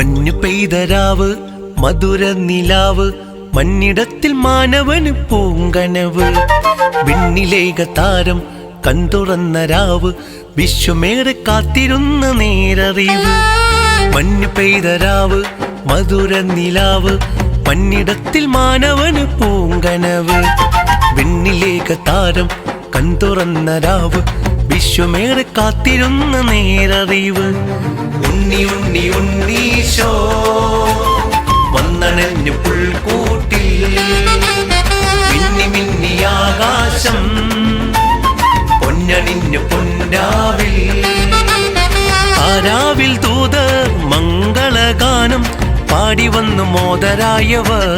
മഞ്ഞു പെയ്തരാവ് മധുര നിലാവ് മണ്ണിടത്തിൽ മാനവന് പൂങ്കനവ് വിണ്ണിലേക താരം കണ്ടുറന്ന രാവ് വിശ്വമേറെ കാത്തിരുന്ന നേരറിവ് മഞ്ഞു പെയ്തരാവ് മധുര നിലാവ് മണ്ണിടത്തിൽ മാനവന് പൂങ്കനവ് വിണ്ണിലേക താരം കണ്ടുറന്ന രാവ് വിശ്വമേറെ കാത്തിരുന്ന നേരറിവ് ഉണ്ണി ഉണ്ണി ഉണ്ണീശോ വന്നണഞ്ഞു പുൽക്കൂട്ടിൽ മിന്നി മിന്നി ആകാശം പൊന്നണിഞ്ഞു പൊന്നാവിൽ ആരാവിൽ ദൂതർ മംഗളഗാനം പാടി വന്നു മോദരായവർ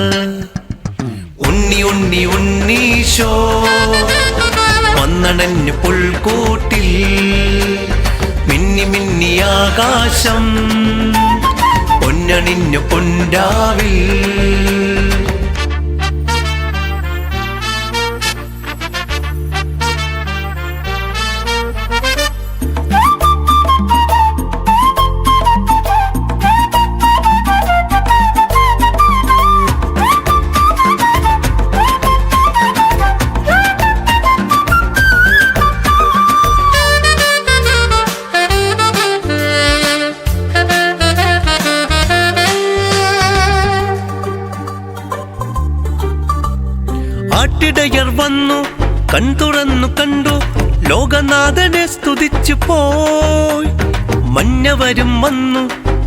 ഉണ്ണി ഉണ്ണി ഉണ്ണീശോ വന്നണഞ്ഞു പുൽക്കൂട്ടിൽ മിന്നി മിന്നി ആകാശം പൊന്നണിഞ്ഞു പൊന്നാവിൽ ആട്ടിടയർ വന്നു കൺതുറന്നു കണ്ടു ലോകനാഥനെ സ്തുതിച്ചു പോയി മഞ്ഞവരും വന്നു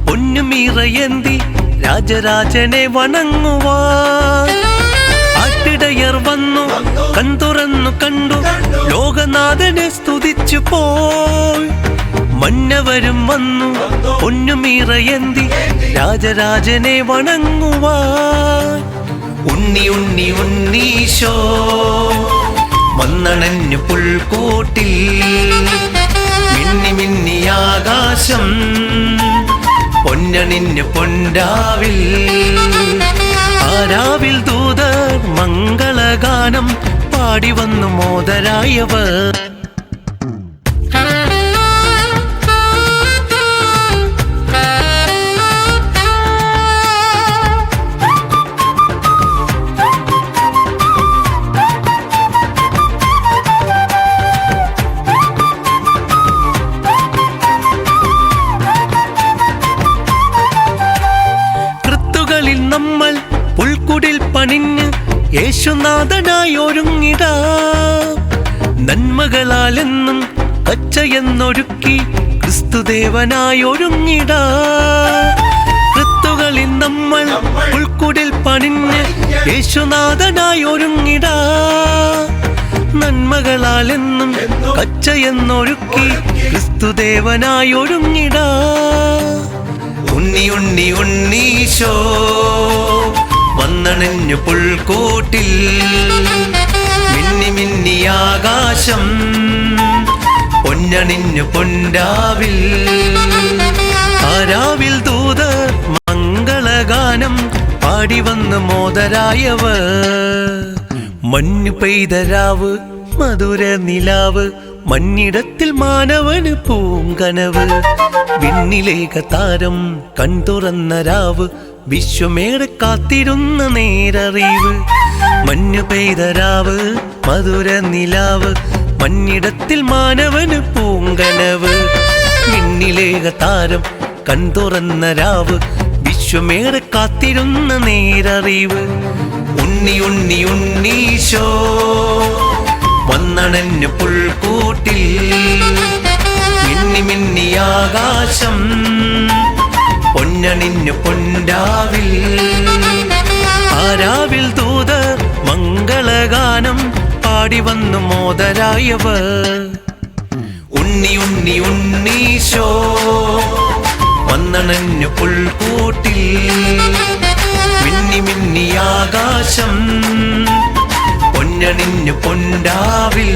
പൊന്നുമീറയേന്തി രാജരാജനെ വണങ്ങുവാൻ ആട്ടിടയർ വന്നു കൺതുറന്നു കണ്ടു ലോകനാഥനെ സ്തുതിച്ചു പോയി മഞ്ഞവരും വന്നു പൊന്നുമീറയേന്തി രാജരാജനെ വണങ്ങുവാൻ ഉണ്ണി ഉണ്ണി ഉണ്ണീശോ വന്നണഞ്ഞു പുൽക്കൂട്ടിൽ മിന്നി മിന്നി ആകാശം പൊന്നണിഞ്ഞു പൊന്നാവിൽ ആരാവിൽ ദൂതർ മംഗളഗാനം പാടി വന്നു മോദരായവർ നമ്മൾ പുൽക്കുടിൽ പണിഞ്ഞ് യേശുനാഥനായി ഒരുങ്ങിടാ നന്മകളാലെന്നും കച്ചയെന്നൊരുക്കി ക്രിസ്തുദേവനായി ഒരുങ്ങിടാ കൃത്തുകളിൽ നമ്മൾ പുൽക്കുടിൽ പണിഞ്ഞ് യേശുനാഥനായി ഒരുങ്ങിടാ നന്മകളാലെന്നും കച്ചയെന്നൊരുക്കി ക്രിസ്തുദേവനായി ഒരുങ്ങിടാ ഉണ്ണി ഉണ്ണി ഉണ്ണീശോ വന്നണഞ്ഞു പുൽക്കൂട്ടിൽ മിന്നി മിന്നി ആകാശം പൊന്നണിഞ്ഞു പൊന്നാവിൽ ആരാവിൽ ദൂതർ മംഗളഗാനം പാടി വന്ന് മോദരായവർ മഞ്ഞു പെയ്തരാവ് മധുര നിലാവ് മണ്ണിടത്തിൽ മാനവന് പൂങ്കനവ് വിണ്ണിലേക താരം കൺതുറന്ന രാവ് വിശ്വമേറെ കാത്തിരുന്ന നേരറിവ് മഞ്ഞു പെയ്തരാവ് മധുര നിലാവ് മണ്ണിടത്തിൽ മാനവന് പൂങ്കനവ് വിണ്ണിലേക താരം കൺതുറന്ന രാവ് വിശ്വമേറെ കാത്തിരുന്ന നേരറിവ് ഉണ്ണി ഉണ്ണി ഉണ്ണീശോ വന്നണഞ്ഞു പുൽക്കൂട്ടിൽ മിന്നി മിന്നി ആകാശം പൊന്നണിഞ്ഞു പൊന്നാവിൽ ആരാവിൽ ദൂതർ മംഗളഗാനം പാടി വന്നു മോദരായവർ ഉണ്ണി ഉണ്ണി ഉണ്ണീശോ വന്നണഞ്ഞു പുൽക്കൂട്ടിൽ മിന്നി മിന്നി ആകാശം പൊന്നണിഞ്ഞു പൊന്നാവിൽ